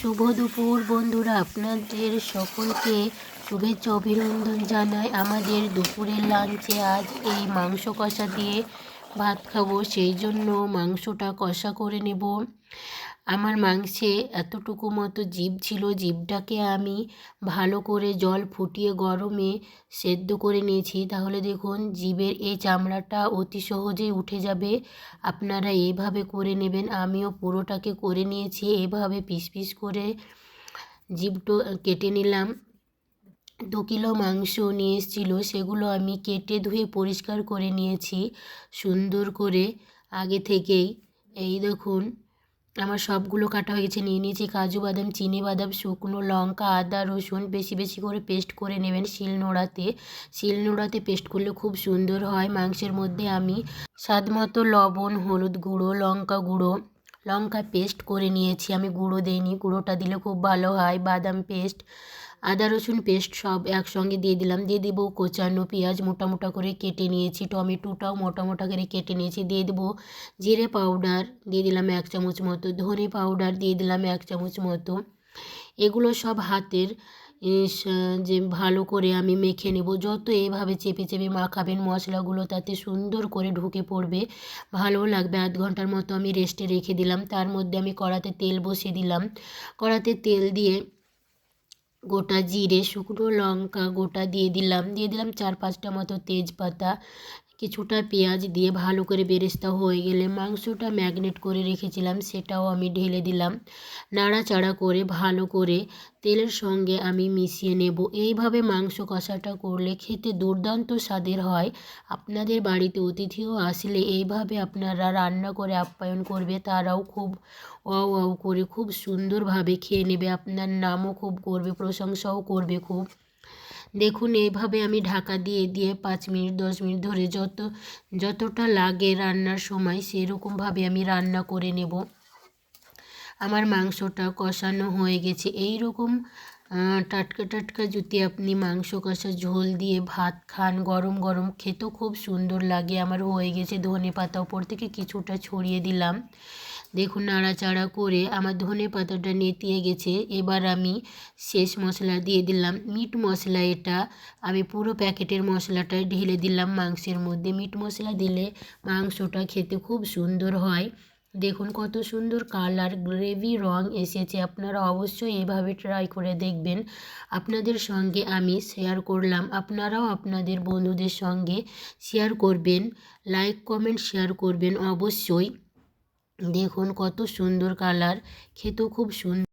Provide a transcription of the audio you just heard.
শুভ দুপুর বন্ধুরা, আপনাদের সকলকে শুভেচ্ছা অভিনন্দন জানাই। আমাদের দুপুরের লাঞ্চে আজ এই মাংস কষা দিয়ে ভাত খাবো, সেই জন্য মাংসটা কষা করে নেব। আমার মাংসে এতটুকু মতো জিভ ছিল, জিভটাকে আমি ভালো করে জল ফুটিয়ে গরমে সেদ্ধ করে নিয়েছি। তাহলে দেখুন জিভের এই চামড়াটা অতি সহজেই উঠে যাবে। আপনারা এইভাবে করে নেবেন। আমিও পুরোটাকে করে নিয়েছি, এভাবে পিস পিস করে জিভটো কেটে নিলাম। 2 কিলো মাংস নিয়ে এসেছিলো, সেগুলো আমি কেটে ধুয়ে পরিষ্কার করে নিয়েছি সুন্দর করে আগে থেকেই। এই দেখুন আমার সবগুলো কাটা হয়ে গেছে। নিয়ে নিয়েছি কাজু বাদাম, চিনি বাদাম, শুকনো লঙ্কা, আদা রসুন বেশি বেশি করে পেস্ট করে নেবেন শিলনোড়াতে পেস্ট করলে খুব সুন্দর হয়। মাংসের মধ্যে আমি স্বাদ মতো লবণ, হলুদ গুঁড়ো, লঙ্কা গুঁড়ো, লঙ্কা পেস্ট করে নিয়েছি। আমি গুঁড়ো দিইনি, গুঁড়োটা দিলে খুব ভালো হয়। বাদাম পেস্ট, আদা রসুন পেস্ট সব একসঙ্গে দিয়ে দিলাম। দিয়ে দেবো কোচানো পেঁয়াজ মোটা মোটা করে কেটে নিয়েছি, টমেটোটাও মোটা মোটা করে কেটে নিয়েছি। দিয়ে দেবো জিরে পাউডার, দিয়ে দিলাম 1 চামচ মতো, ধনে পাউডার দিয়ে দিলাম 1 চামচ মতো। এগুলো সব হাতের যে ভালো করে আমি মেখে নেব। যত এভাবে চেপে চেপে মাখাবেন মশলাগুলো তাতে সুন্দর করে ঢুকে পড়বে, ভালো লাগবে। 1/2 ঘন্টার মতো আমি রেস্টে রেখে দিলাম। তার মধ্যে আমি কড়াতে তেল বসিয়ে দিলাম। কড়াতে তেল দিয়ে গোটা জিরে, শুকনো লঙ্কা গোটা দিয়ে দিলাম 4-5টা মতো তেজপাতা, কিছুটা পেঁয়াজ দিয়ে ভালো করে বেরেস্তা হয়ে গেলে মাংসটা ম্যাগনেট করে রেখেছিলাম সেটাও আমি ঢেলে দিলাম। নাড়াচাড়া করে ভালো করে তেলের সঙ্গে আমি মিশিয়ে নেব। এইভাবে মাংস কষাটা করলে খেতে দুর্দান্ত স্বাদের হয়। আপনাদের বাড়িতে অতিথিও আসলে এইভাবে আপনারা রান্না করে আপ্যায়ন করবে, তারাও খুব ওয়াও ওয়াও করে খুব সুন্দরভাবে খেয়ে নেবে। আপনার নামও খুব করবে, প্রশংসাও করবে খুব। দেখুন এইভাবে আমি ঢাকা দিয়ে দিয়ে 5 মিনিট 10 মিনিট ধরে যতটা লাগে রান্নার সময় সেরকমভাবে আমি রান্না করে নেব। আমার মাংসটা কষানো হয়ে গেছে। এই রকম টাটকা টাটকা যদি আপনি মাংস কষা ঝোল দিয়ে ভাত খান গরম গরম, খেতেও খুব সুন্দর লাগে। আমার হয়ে গেছে, ধনে পাতা ওপর থেকে কিছুটা ছড়িয়ে দিলাম। দেখুন নাড়াচাড়া করে আমার ধনে পাতাটা নেতিয়ে গেছে। এবার আমি শেষ মশলা দিয়ে দিলাম মিট মশলা। এটা আমি পুরো প্যাকেটের মশলাটা ঢেলে দিলাম মাংসের মধ্যে। মিট মশলা দিলে মাংসটা খেতে খুব সুন্দর হয়। দেখুন কত সুন্দর কালার, গ্রেভি রং এসেছে। আপনারা অবশ্যই এভাবে ট্রাই করে দেখবেন। আপনাদের সঙ্গে আমি শেয়ার করলাম, আপনারাও আপনাদের বন্ধুদের সঙ্গে শেয়ার করবেন। লাইক কমেন্ট শেয়ার করবেন অবশ্যই। দেখুন কত সুন্দর কালার, খেতেও খুব সুন্দর।